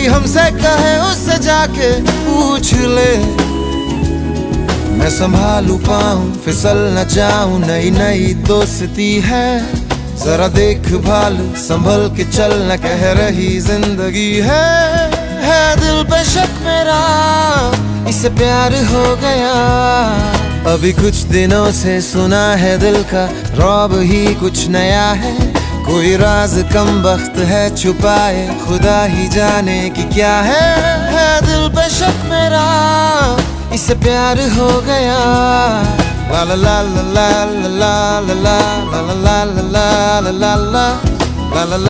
हमसे कहे उससे जाके पूछ ले। मैं संभालू पाऊं फिसल न जाऊं, नई नई दोस्ती है, जरा देख भाल संभल के चलना, कह रही जिंदगी है दिल पे शक मेरा, इसे प्यार हो गया। अभी कुछ दिनों से सुना है दिल का रौब ही कुछ नया है, कोई राज कम वक्त है छुपाए, खुदा ही जाने कि क्या है दिल पे शक मेरा, इसे प्यार हो गया। ला ला ला ला ला ला ला ला ला ला ला ला ला ला ला ला ला।